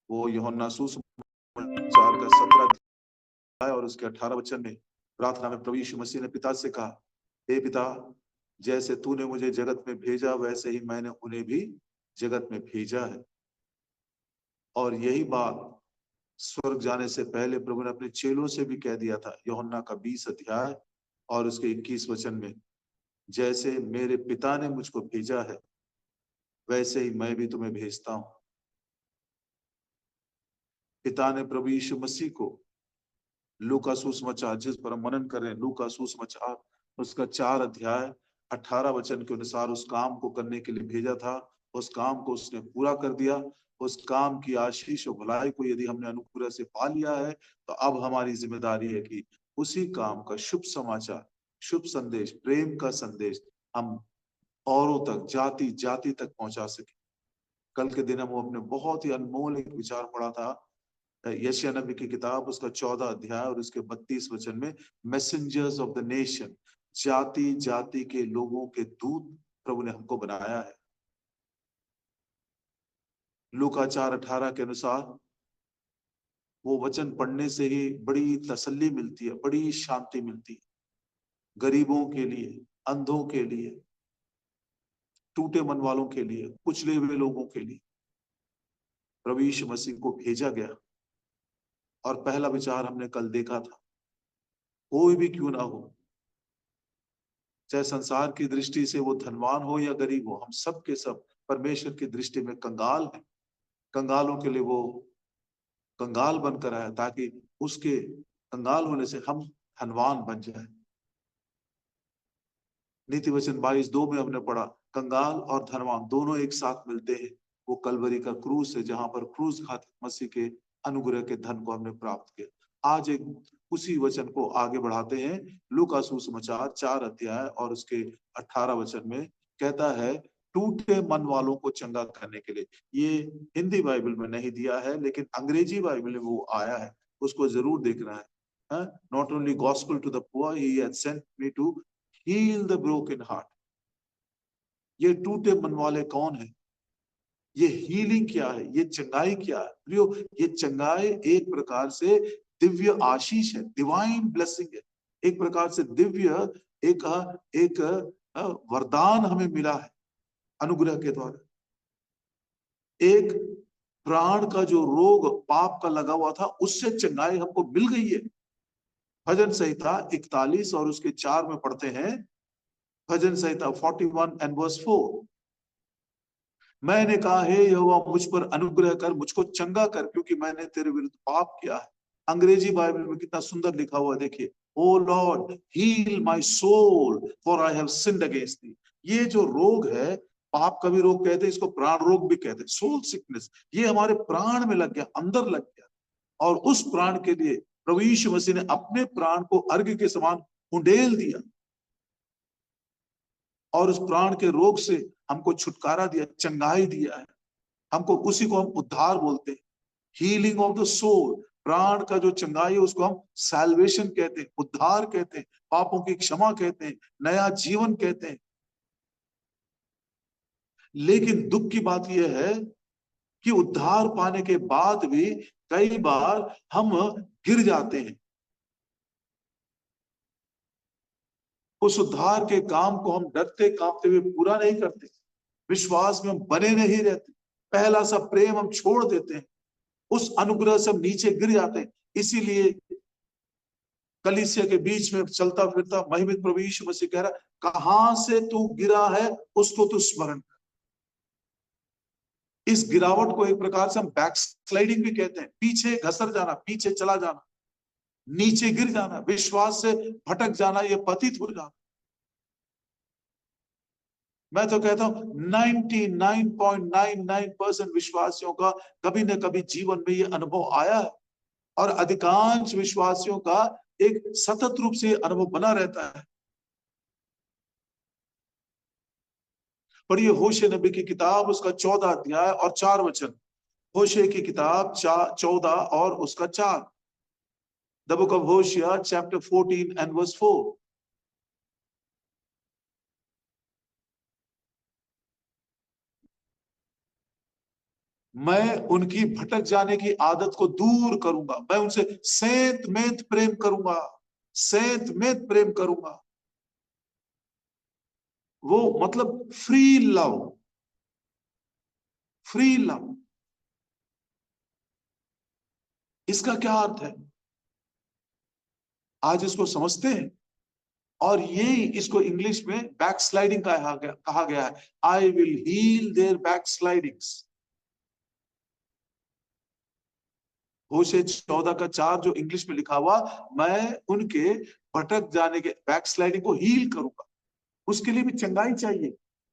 वो यूहन्ना सुसमाचार का 17 अध्याय और उसके 18 वचन में प्रार्थना में प्रभु यीशु मसीह ने पिता से कहा, हे पिता, जैसे तूने मुझे जगत में भेजा वैसे ही मैंने उन्हें भी जगत में भेजा है। और यही बात स्वर्ग जाने से पहले प्रभु ने अपने चेलों से भी कह दिया था, यूहन्ना का 20 अध्याय और उसके 21 वचन में, जैसे मेरे पिता ने मुझको भेजा है वैसे ही मैं भी तुम्हें भेजता हूं। पिता ने प्रभु यीशु मसीह को लूका सुसमाचार, जिस पर हम मनन कर रहे हैं, लूका सुसमाचार उसका 4 अध्याय 18 वचन के अनुसार उस काम को करने के लिए भेजा था। उस काम को उसने पूरा कर दिया। उस काम की आशीष और भलाई को यदि हमने अनुग्रह से पा लिया है तो अब हमारी जिम्मेदारी है कि उसी काम का शुभ समाचार, शुभ संदेश, प्रेम का संदेश हम औरों तक, जाति जाति तक पहुंचा सके। कल के दिन हम अपने बहुत ही अनमोल एक विचार पढ़ा था, यशायाह नबी की किताब उसका 14 अध्याय और उसके 32 वचन में, मैसेंजर्स ऑफ द नेशन, जाति जाति के लोगों के दूत प्रभु ने हमको बनाया है। लूका 4:18 के अनुसार वो वचन पढ़ने से ही बड़ी तसल्ली मिलती है, बड़ी शांति मिलती है। गरीबों के लिए, अंधों के लिए, टूटे मन वालों के लिए, कुचले हुए लोगों के लिए प्रभु यीशु मसीह को भेजा गया। और पहला विचार हमने कल देखा था, कोई भी क्यों ना हो, चाहे संसार की दृष्टि से वो धनवान हो या गरीब हो, हम सब के सब परमेश्वर की दृष्टि में कंगाल हैं। कंगालों के लिए वो कंगाल बनकर आया ताकि उसके कंगाल होने से हम धनवान बन जाए। नीति वचन 22:2 में हमने पढ़ा, कंगाल और धनवान दोनों एक साथ मिलते हैं। वो कलवरी का क्रूस है जहां पर क्रूस खाते मसीह के अनुग्रह के धन को हमने प्राप्त किया। आज एक उसी वचन को आगे बढ़ाते हैं। लूका सुसमाचार 4 अध्याय और उसके 18 वचन में कहता है, टूटे मन वालों को चंगा करने के लिए। ये हिंदी बाइबल में नहीं दिया है, लेकिन अंग्रेजी बाइबल में वो आया है, उसको जरूर देखना है। Not only gospel to the poor, he has sent me to heal the broken heart. ये टूटे मन वाले कौन है? ये हीलिंग क्या है? ये चंगाई क्या है? प्रियो, ये चंगाई एक प्रकार से दिव्य आशीष है, डिवाइन ब्लेसिंग है। एक प्रकार से दिव्य एक एक वरदान हमें मिला है अनुग्रह के द्वारा। एक प्राण का जो रोग पाप का लगा हुआ था, उससे चंगाई हमको मिल गई है। भजन संहिता 41 और उसके 4 में पढ़ते हैं, भजन संहिता 41 and verse 4, मैंने कहा, हे यहोवा मुझ पर अनुग्रह कर, मुझको चंगा कर, क्योंकि मैंने तेरे विरुद्ध पाप किया है। अंग्रेजी बाइबल में कितना सुंदर लिखा हुआ है, देखिए, O lord heal my soul for I have sinned against thee. ये जो रोग है, पाप का भी रोग कहते हैं इसको, प्राण रोग भी कहते हैं, सोल सिकनेस, ये हमारे प्राण में लग गया, अंदर लग गया। और उस प्राण के लिए प्रभु यीशु मसीह ने अपने प्राण को अर्घ के समान उंडेल दिया और उस प्राण के रोग से हमको छुटकारा दिया, चंगाई दिया है हमको। उसी को हम उद्धार बोलते हैं, हीलिंग ऑफ द सोल। प्राण का जो चंगाई है उसको हम सैल्वेशन कहते हैं, उद्धार कहते हैं, पापों की क्षमा कहते हैं, नया जीवन कहते हैं। लेकिन दुख की बात यह है कि उद्धार पाने के बाद भी कई बार हम गिर जाते हैं। उस उद्धार के काम को हम डरते कांपते हुए पूरा नहीं करते, विश्वास में हम बने नहीं रहते, पहला सा प्रेम हम छोड़ देते हैं, उस अनुग्रह से हम नीचे गिर जाते हैं। इसीलिए कलीसिया के बीच में चलता फिरता महिमित प्रभु यीशु मसीह कह रहा, कहां से तू गिरा है उसको तू स्मरण कर। इस गिरावट को एक प्रकार से हम बैकस्लाइडिंग भी कहते हैं, पीछे घसर जाना, पीछे चला जाना, नीचे गिर जाना, विश्वास से भटक जाना, ये पतित हो जाना। मैं तो कहता हूं 99.99% विश्वासियों का कभी न कभी जीवन में ये अनुभव आया है, और अधिकांश विश्वासियों का एक सतत रूप से अनुभव बना रहता है। पढ़िए होशे नबी की किताब उसका 14 अध्याय और 4 वचन। होशे की किताब 14 और उसका 4। The book of होशिया chapter 14 and verse 4। मैं उनकी भटक जाने की आदत को दूर करूंगा, मैं उनसे सेंत मेंत प्रेम करूंगा, सेंत मेंत प्रेम करूंगा। वो मतलब फ्री लव, फ्री लव। इसका क्या अर्थ है? आज इसको समझते हैं, और ये इसको इंग्लिश में बैकस्लाइडिंग कहा गया है। I will heal their backslidings. होशे 14:4 जो इंग्लिश में लिखा हुआ, मैं उनके भटक जाने के बैकस्लाइडिंग को हील करूंगा। उसके लिए भी चंगाई चाहिए,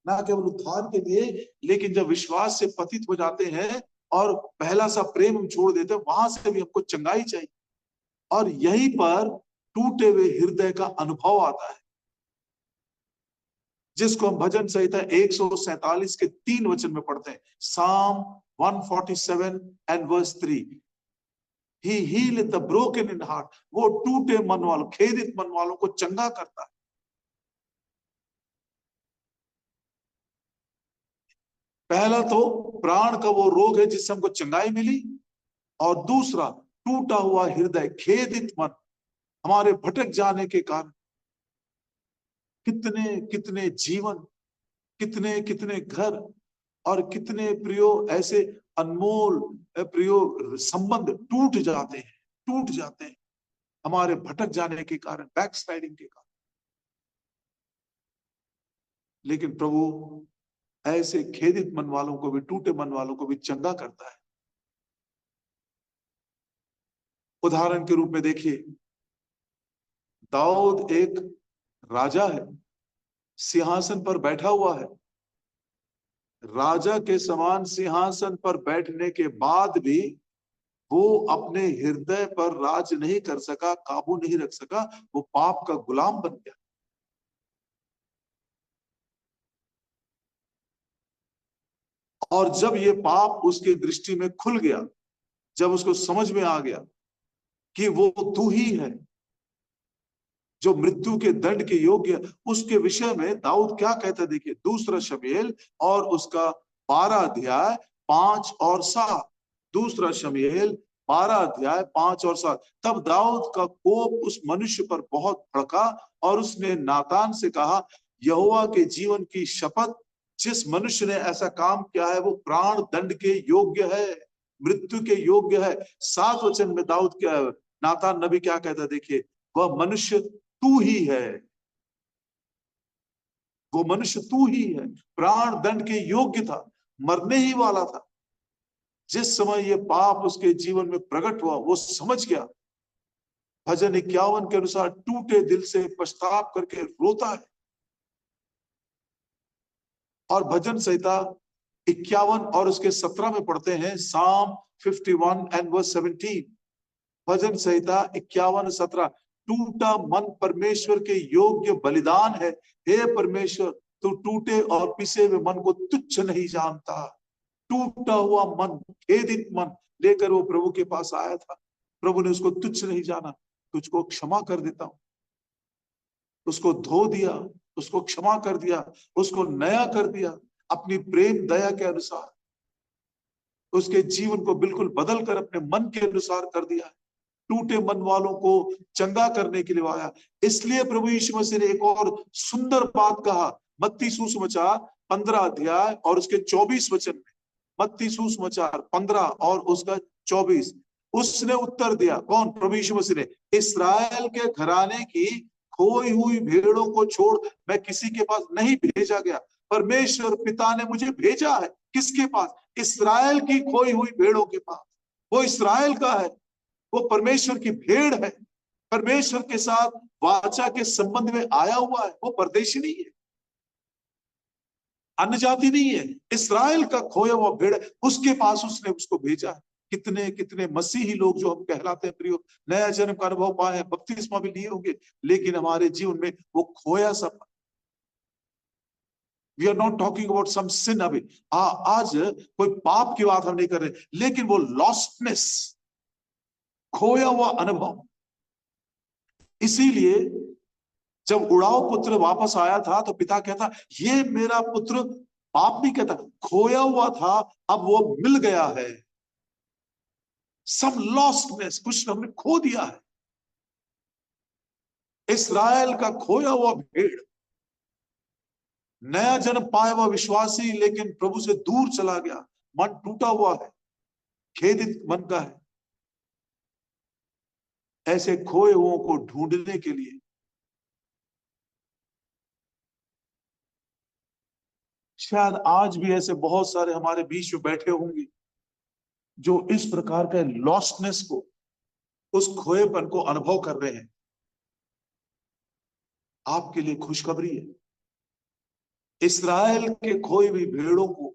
ना केवल उद्धार के लिए, लेकिन जब विश्वास से पतित हो जाते हैं और पहला सा प्रेम हम छोड़ देते हैं, वहां से भी हमको चंगाई चाहिए। और यहीं पर टूटे हुए हृदय का अनुभव आता है, जिसको हम भजन संहिता 147 के 3 वचन में पढ़ते हैं। Psalm 147 and verse 3, He healeth the broken in heart। वो टूटे मन वालों, खेदित मन वालों को चंगा करता है। पहला तो प्राण का वो रोग है जिससे हमको चंगाई मिली, और दूसरा टूटा हुआ हृदय, खेदित मन, हमारे भटक जाने के कारण कितने कितने जीवन, कितने कितने घर, और कितने प्रियो ऐसे अनमोल प्रियो संबंध टूट जाते हैं, टूट जाते हैं हमारे भटक जाने के कारण, बैकस्लाइडिंग के कारण। लेकिन प्रभु ऐसे खेदित मन वालों को भी, टूटे मन वालों को भी चंगा करता है। उदाहरण के रूप में देखिए, दाऊद एक राजा है, सिंहासन पर बैठा हुआ है। राजा के समान सिंहासन पर बैठने के बाद भी वो अपने हृदय पर राज नहीं कर सका, काबू नहीं रख सका, वो पाप का गुलाम बन गया। और जब ये पाप उसकी दृष्टि में खुल गया, जब उसको समझ में आ गया कि वो तू ही है जो मृत्यु के दंड के योग्य, उसके विषय में दाऊद क्या कहता है? देखिए, दूसरा शमूएल और उसका 12 अध्याय 5 और 7। दूसरा शमूएल 12 अध्याय 5 और 7। तब दाऊद का कोप उस मनुष्य पर बहुत भड़का, और उसने नातान से कहा, यहोवा के जीवन की शपथ, जिस मनुष्य ने ऐसा काम किया है वो प्राण दंड के योग्य है, मृत्यु के योग्य है। 7 वचन में दाऊद क्या, नातान नबी क्या कहता है? देखिए, वह मनुष्य तू ही है, वो मनुष्य तू ही है, प्राण दंड के योग्य था, मरने ही वाला था। जिस समय ये पाप उसके जीवन में प्रकट हुआ, वो समझ गया। भजन 51 के अनुसार टूटे दिल से पछताप करके रोता है। और भजन संहिता 51 और उसके 17 में पढ़ते हैं, Psalm 51 and verse 17। भजन संहिता 51:17, टूटा मन परमेश्वर के योग्य बलिदान है। हे परमेश्वर, तू टूटे और पिसे हुए मन को तुच्छ नहीं जानता। टूटा हुआ मन, खेदित मन लेकर वो प्रभु के पास आया था। प्रभु ने उसको तुच्छ नहीं जाना, तुझको क्षमा कर देता हूं। उसको धो दिया, उसको क्षमा कर दिया, उसको नया कर दिया अपनी प्रेम दया के अनुसार। उसके जीवन को बिल्कुल बदल कर अपने मन के अनुसार कर दिया। टूटे मन वालों को चंगा करने के लिए आया। इसलिए प्रभु यीशु मसीह ने एक और सुंदर बात कहा, मत्ती सुसमाचार 15 अध्याय और उसके 24 वचन में। मत्ती सुसमाचार 15 और उसका 24। उसने उत्तर दिया, कौन? प्रभु यीशु मसीह ने, इस्राएल के घराने की खोई हुई भेड़ों को छोड़ मैं किसी के पास नहीं भेजा गया। परमेश्वर पिता ने मुझे भेजा है। किसके पास? इस्राएल की खोई हुई भेड़ों के पास। वो इस्राएल का है, वो परमेश्वर की भेड़ है, परमेश्वर के साथ वाचा के संबंध में आया हुआ है। वो परदेशी नहीं है, अन्य जाति नहीं है, इस्राएल का खोया हुआ भेड़ है, उसके पास उसने उसको भेजा है। कितने कितने मसीही लोग जो हम कहलाते हैं प्रियो, नया जन्म का अनुभव पाए हैं, बपतिस्मा भी लिए होंगे, लेकिन हमारे जीवन में वो खोया सब। We are not talking about some sin. अभी आज कोई पाप की बात हम नहीं कर रहे, लेकिन वो लॉस्टनेस, खोया हुआ अनुभव। इसीलिए जब उड़ाऊ पुत्र वापस आया था तो पिता कहता, ये मेरा पुत्र पाप नहीं कहता, खोया हुआ था अब वो मिल गया है। सम लॉस्टनेस, कुछ हमने खो दिया है। इस्राएल का खोया हुआ भेड़, नया जन्म पाया हुआ विश्वासी लेकिन प्रभु से दूर चला गया, मन टूटा हुआ है, खेदित मन का है। ऐसे खोए हुओं को ढूंढने के लिए शायद आज भी ऐसे बहुत सारे हमारे बीच में बैठे होंगे जो इस प्रकार के लॉस्टनेस को, उस खोएपन को अनुभव कर रहे हैं। आपके लिए खुशखबरी है, इस्राएल के खोई हुई भेड़ों को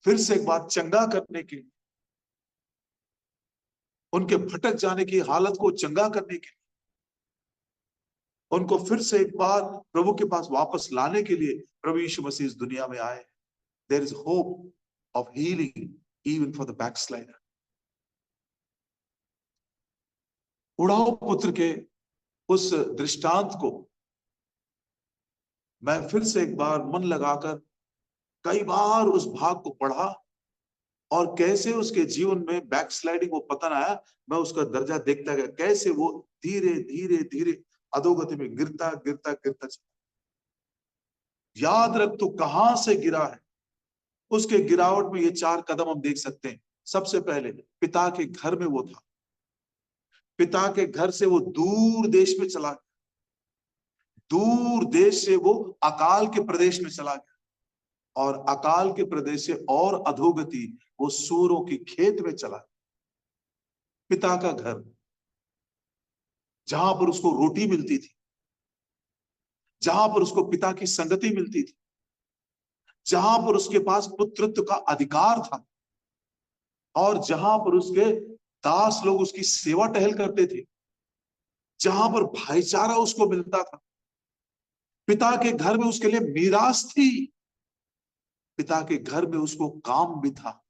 फिर से एक बार चंगा करने के लिए, उनके भटक जाने की हालत को चंगा करने के लिए, उनको फिर से एक बार प्रभु के पास वापस लाने के लिए प्रभु यीशु मसीह इस दुनिया में आए। There is hope of healing even for the backslider. उड़ाऊ पुत्र के उस दृष्टांत को मैं फिर से एक बार मन लगाकर कई बार उस भाग को पढ़ा, और कैसे उसके जीवन में बैकस्लाइडिंग, वो पतन आया, मैं उसका दर्जा देखता गया, कैसे वो धीरे धीरे धीरे अधोगति में गिरता गिरता गिरता चला। याद रख तू कहां से गिरा है। उसके गिरावट में ये 4 कदम हम देख सकते हैं। सबसे पहले पिता के घर में वो था, पिता के घर से वो दूर देश में चला गया, दूर देश से वो अकाल के प्रदेश में चला गया, और अकाल के प्रदेश से और अधोगति वो सूरों की खेत में चला। पिता का घर, जहां पर उसको रोटी मिलती थी, जहां पर उसको पिता की संगति मिलती थी, जहां पर उसके पास पुत्रत्व का अधिकार था, और जहां पर उसके दास लोग उसकी सेवा टहल करते थे, जहां पर भाईचारा उसको मिलता था। पिता के घर में उसके लिए मीरास थी, पिता के घर में उसको काम भी था,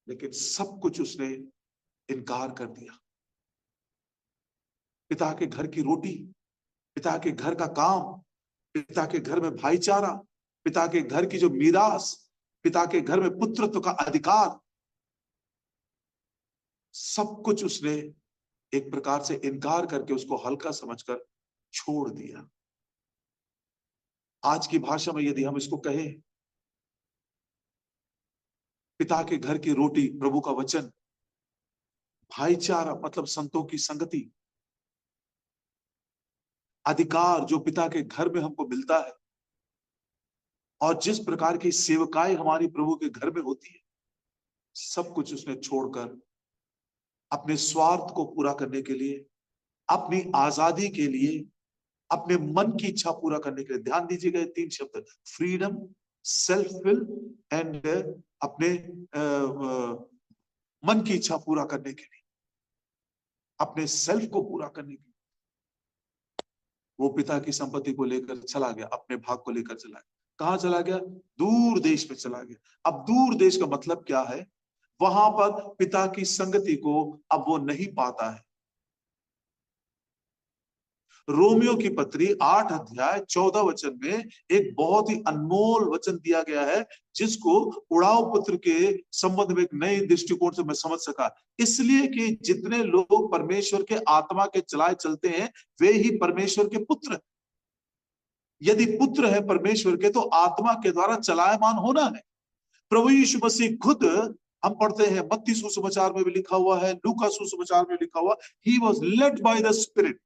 लेकिन सब कुछ उसने इनकार कर दिया। पिता के घर की रोटी, पिता के घर का काम, पिता के घर में भाईचारा, पिता के घर की जो मीरास, पिता के घर में पुत्रत्व का अधिकार, सब कुछ उसने एक प्रकार से इनकार करके उसको हल्का समझकर छोड़ दिया। आज की भाषा में यदि हम इसको कहें, पिता के घर की रोटी, प्रभु का वचन, भाईचारा मतलब संतों की संगति, अधिकार जो पिता के घर में हमको मिलता है, और जिस प्रकार की सेवकाएं हमारी प्रभु के घर में होती है, सब कुछ उसने छोड़कर अपने स्वार्थ को पूरा करने के लिए, अपनी आजादी के लिए, अपने मन की इच्छा पूरा करने के लिए, ध्यान दीजिएगा 3 शब्द, फ्रीडम, सेल्फ विल एंड अपने मन की इच्छा पूरा करने के लिए, अपने सेल्फ को पूरा करने के लिए वो पिता की संपत्ति को लेकर चला गया, अपने भाग को लेकर चला गया। कहां चला गया? दूर देश में चला गया। अब दूर देश का मतलब क्या है? वहां पर पिता की संगति को अब वो नहीं पाता है। रोमियो की पत्री 8 अध्याय 14 वचन में एक बहुत ही अनमोल वचन दिया गया है, जिसको उड़ाऊ पुत्र के संबंध में एक नए दृष्टिकोण से मैं समझ सका। इसलिए कि जितने लोग परमेश्वर के आत्मा के चलाए चलते हैं, वे ही परमेश्वर के पुत्र। यदि पुत्र है परमेश्वर के, तो आत्मा के द्वारा चलायमान होना है। प्रभु यीशु मसीह खुद, हम पढ़ते हैं मत्ती सुसमाचार में भी लिखा हुआ है, लूका सुसमाचार में लिखा हुआ, he was led by the spirit.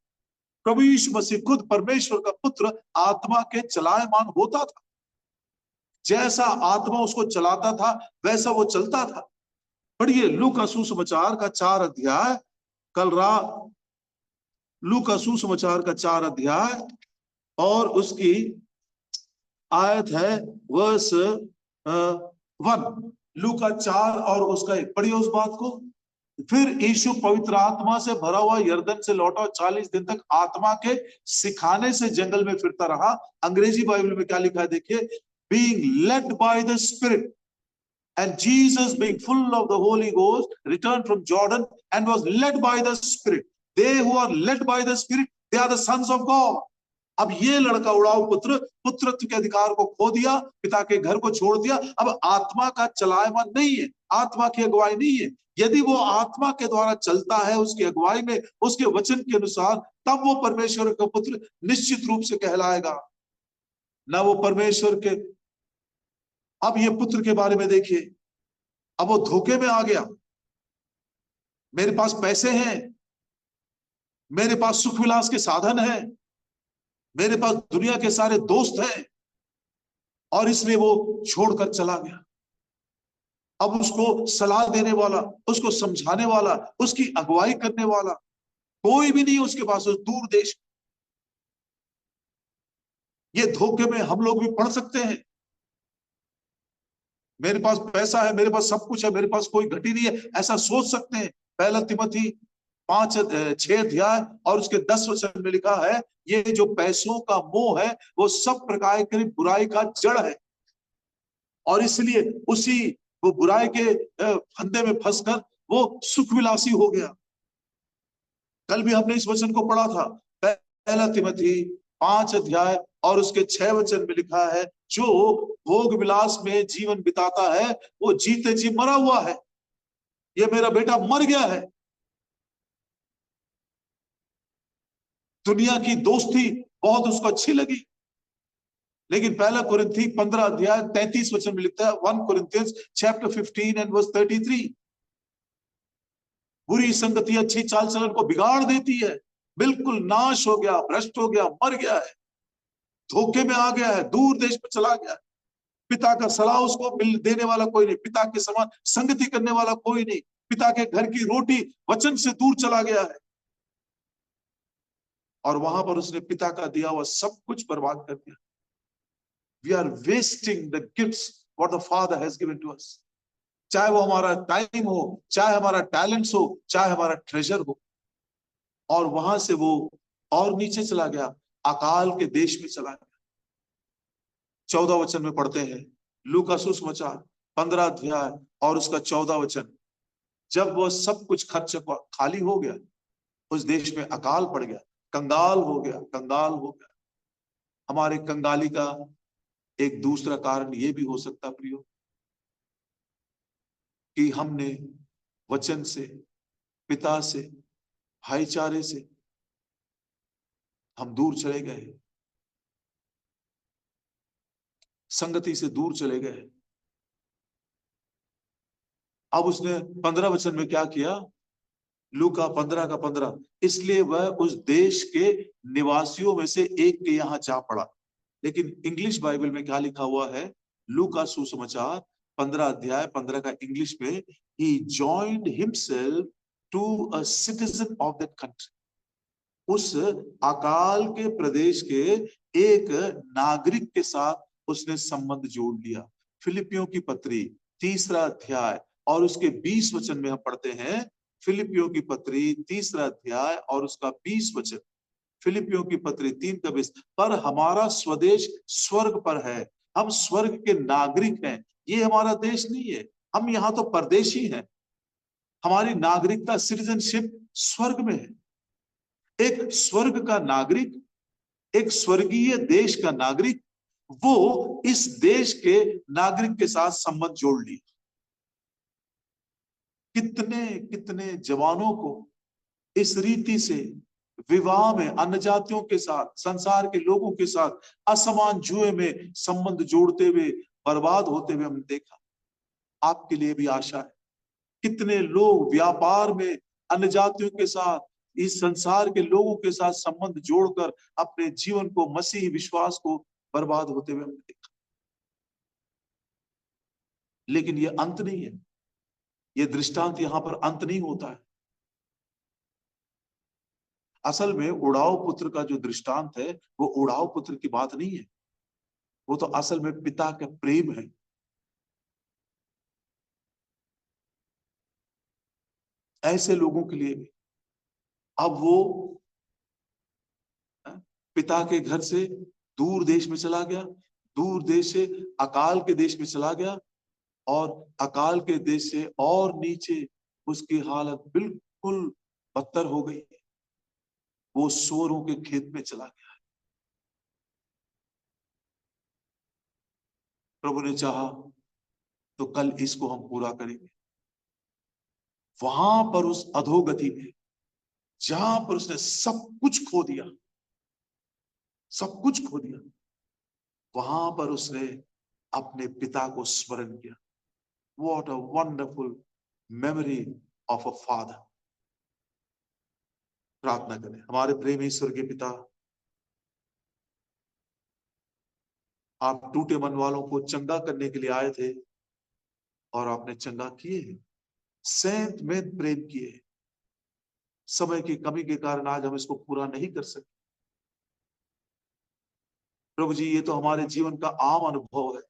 प्रभु यीशु मसीह खुद परमेश्वर का पुत्र आत्मा के चलायमान होता था। जैसा आत्मा उसको चलाता था वैसा वो चलता था। पढ़िए लूका सुसमाचार का 4 अध्याय, कल रात लूका सुसमाचार का 4 अध्याय और उसकी आयत है वर्स 1। लूका 4 और उसका 1, पढ़िए उस बात को। फिर यीशु पवित्र आत्मा से भरा हुआ यरदन से लौटा, 40 दिन तक आत्मा के सिखाने से जंगल में फिरता रहा। अंग्रेजी बाइबल में क्या लिखा है देखिए, being led by the Spirit, and Jesus being full of the Holy Ghost returned from Jordan and was led by the Spirit. They who are led by the Spirit, they are the sons of God. अब ये लड़का उड़ाऊ पुत्र पुत्रत्व के अधिकार को खो दिया, पिता के घर को छोड़ दिया, अब आत्मा का चलायमान नहीं है, आत्मा की अगुवाई नहीं है। यदि वो आत्मा के द्वारा चलता है, उसकी अगुवाई में, उसके वचन के अनुसार, तब वो परमेश्वर का पुत्र निश्चित रूप से कहलाएगा। ना वो परमेश्वर के, अब ये पुत्र के बारे में देखिए, अब वो धोखे में आ गया। मेरे पास पैसे हैं, मेरे पास सुख विलास के साधन है, मेरे पास दुनिया के सारे दोस्त हैं, और इसलिए वो छोड़कर चला गया। अब उसको सलाह देने वाला, उसको समझाने वाला, उसकी अगुवाई करने वाला कोई भी नहीं उसके पास, उस दूर देश। ये धोखे में हम लोग भी पढ़ सकते हैं। मेरे पास पैसा है, मेरे पास सब कुछ है, मेरे पास कोई घटी नहीं है, ऐसा सोच सकते हैं। पहला तिमोथी 5-6 अध्याय और उसके 10 वचन में लिखा है, ये जो पैसों का मोह है वो सब प्रकार की बुराई का जड़ है, और इसलिए उसी वो बुराई के फंदे में फंसकर वो सुख विलासी हो गया। कल भी हमने इस वचन को पढ़ा था, पहला तिमोथी 5 अध्याय और उसके 6 वचन में लिखा है, जो भोग विलास में जीवन बिताता है वो जीते जी मरा हुआ है। ये मेरा बेटा मर गया है। दुनिया की दोस्ती बहुत उसको अच्छी लगी, लेकिन पहला कुरिन्थी 15 अध्याय 33 वचन में लिखता है, 1 Corinthians chapter 15 and verse 33, बुरी संगति अच्छी चाल चलन को बिगाड़ देती है। बिल्कुल नाश हो गया, भ्रष्ट हो गया, मर गया है, धोखे में आ गया है, दूर देश में चला गया है। पिता का सलाह उसको मिल देने वाला कोई नहीं, पिता के समान संगति करने वाला कोई नहीं, पिता के घर की रोटी वचन से दूर चला गया है, और वहां पर उसने पिता का दिया हुआ सब कुछ बर्बाद कर दिया। We are wasting the gifts what the father has given to us, चाहे वो हमारा टाइम हो, चाहे हमारा टैलेंट्स हो, चाहे हमारा ट्रेजर हो। और वहां से वो और नीचे चला गया, अकाल के देश में चला गया। 14 वचन में पढ़ते हैं, लूका सुसमाचार 15 अध्याय और उसका 14 वचन, जब वह सब कुछ खर्च खाली हो गया, उस देश में अकाल पड़ गया, कंगाल हो गया, कंगाल हो गया। हमारे कंगाली का एक दूसरा कारण ये भी हो सकता प्रियो, कि हमने वचन से, पिता से, भाईचारे से हम दूर चले गए, संगति से दूर चले गए। अब उसने 15 वचन में क्या किया, लूका 15 का 15, इसलिए वह उस देश के निवासियों में से एक के यहाँ जा पड़ा। लेकिन इंग्लिश बाइबल में क्या लिखा हुआ है, लूका सुसमाचार 15 अध्याय 15 का इंग्लिश में, he joined himself to a citizen of that country, उस अकाल के प्रदेश के एक नागरिक के साथ उसने संबंध जोड़ लिया। फिलिपियों की पत्री 3 अध्याय और उसके 20 वचन में हम पढ़ते हैं, फिलिपियों की पत्री 3 अध्याय और उसका 20 वचन, फिलिपियों की पत्री 3 का 20, पर हमारा स्वदेश स्वर्ग पर है, हम स्वर्ग के नागरिक हैं, ये हमारा देश नहीं है, हम यहाँ तो परदेशी हैं, हमारी नागरिकता सिटीजनशिप स्वर्ग में है। एक स्वर्ग का नागरिक, एक स्वर्गीय देश का नागरिक, वो इस देश के नागरिक के साथ संबंध जोड़ लिया। कितने कितने जवानों को इस रीति से विवाह में अन्य जातियों के साथ, संसार के लोगों के साथ असमान जुए में संबंध जोड़ते हुए बर्बाद होते हुए हमने देखा। आपके लिए भी आशा है, कितने लोग व्यापार में अन्य जातियों के साथ, इस संसार के लोगों के साथ संबंध जोड़कर अपने जीवन को, मसीही विश्वास को बर्बाद होते हुए हमने देखा। लेकिन ये अंत नहीं है, ये दृष्टांत यहां पर अंत नहीं होता है। असल में उड़ाऊ पुत्र का जो दृष्टांत है वो उड़ाऊ पुत्र की बात नहीं है, वो तो असल में पिता का प्रेम है। ऐसे लोगों के लिए भी अब वो पिता के घर से दूर देश में चला गया, दूर देश से अकाल के देश में चला गया, और अकाल के देश से और नीचे उसकी हालत बिल्कुल बदतर हो गई, वो सूअरों के खेत में चला गया। प्रभु ने चाहा तो कल इसको हम पूरा करेंगे। वहां पर उस अधोगति में, जहां पर उसने सब कुछ खो दिया, सब कुछ खो दिया, वहां पर उसने अपने पिता को स्मरण किया। What a wonderful memory of a father. प्रार्थना करें। हमारे प्रेमी ईश्वर के पिता, आप टूटे मन वालों को चंगा करने के लिए आए थे और आपने चंगा किए, सैंत में प्रेम किए। समय की कमी के कारण आज हम इसको पूरा नहीं कर सकते। प्रभु जी, ये तो हमारे जीवन का आम अनुभव है,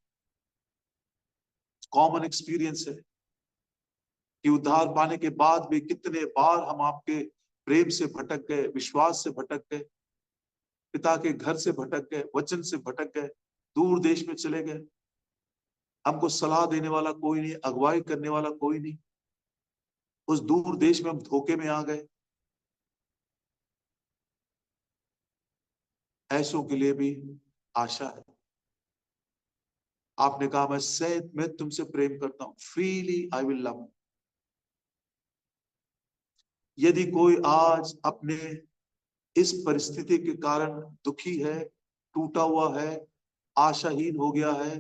कॉमन एक्सपीरियंस है कि उद्धार पाने के बाद भी कितने बार हम आपके प्रेम से भटक गए, विश्वास से भटक गए, पिता के घर से भटक गए, वचन से भटक गए, दूर देश में चले गए। हमको सलाह देने वाला कोई नहीं, अगुवाई करने वाला कोई नहीं। उस दूर देश में हम धोखे में आ गए। ऐसों के लिए भी आशा है। आपने कहा मैं तुमसे प्रेम करता हूं, फ्रीली आई विल लव। यदि कोई आज अपने इस परिस्थिति के कारण दुखी है, टूटा हुआ है, आशाहीन हो गया है,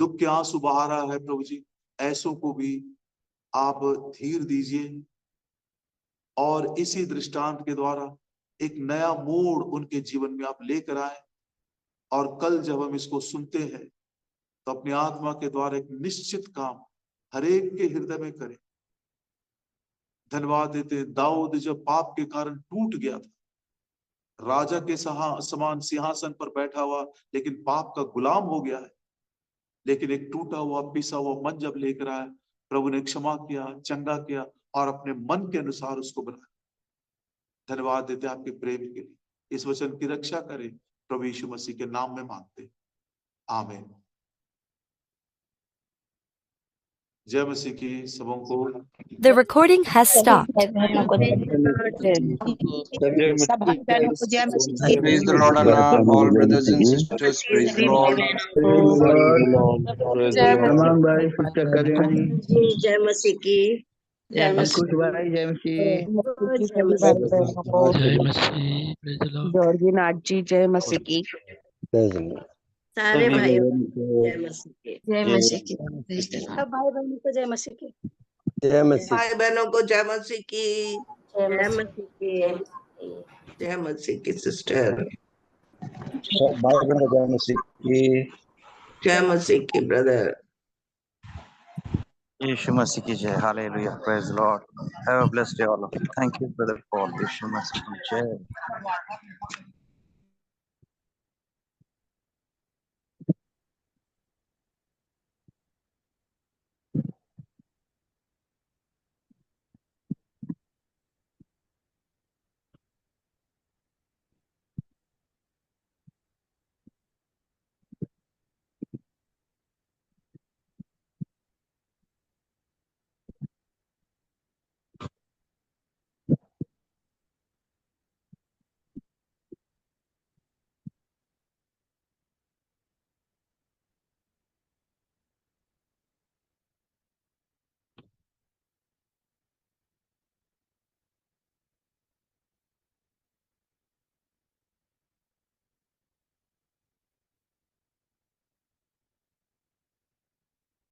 दुख के आंसू बहा रहा है, प्रभु जी, ऐसों को भी आप धीर दीजिए और इसी दृष्टांत के द्वारा एक नया मोड़ उनके जीवन में आप लेकर आए। और कल जब हम इसको सुनते हैं तो अपनी आत्मा के द्वारा एक निश्चित काम हरेक के हृदय में करें। धन्यवाद देते हैं, दाऊद जब पाप के कारण टूट गया था, राजा के समान सिंहासन पर बैठा हुआ, लेकिन पाप का गुलाम हो गया है, लेकिन एक टूटा हुआ पिसा हुआ मन जब लेकर आया, प्रभु ने क्षमा किया, चंगा किया और अपने मन के अनुसार उसको बनाया। धन्यवाद देते आपके प्रेम के लिए। इस वचन की रक्षा करें, प्रभु यीशु मसीह के नाम में मांगते, आमीन। जय मसीह की सबों को। The recording has stopped. Praise the Lord, Anna. All brothers and sisters, praise the Lord. तमाम भाई सिस्टर कल्याणी, जय मसीह की, जय अंकुश भाई, जय मसीह, जॉर्जिनाथ जी, जय मसीह की। सारे भाई जय मसीह की, जय मसीह की, सब भाई बहनों को जय मसीह की, जय मसीह, भाई बहनों को जय मसीह की, जय मसीह की, जय मसीह की सिस्टर, भाई बहनों जय मसीह की, जय मसीह की ब्रदर। यीशु मसीह की जय। Hallelujah, praise the lord. Have a blessed day all of you. Thank you brother for यीशु मसीह की जय।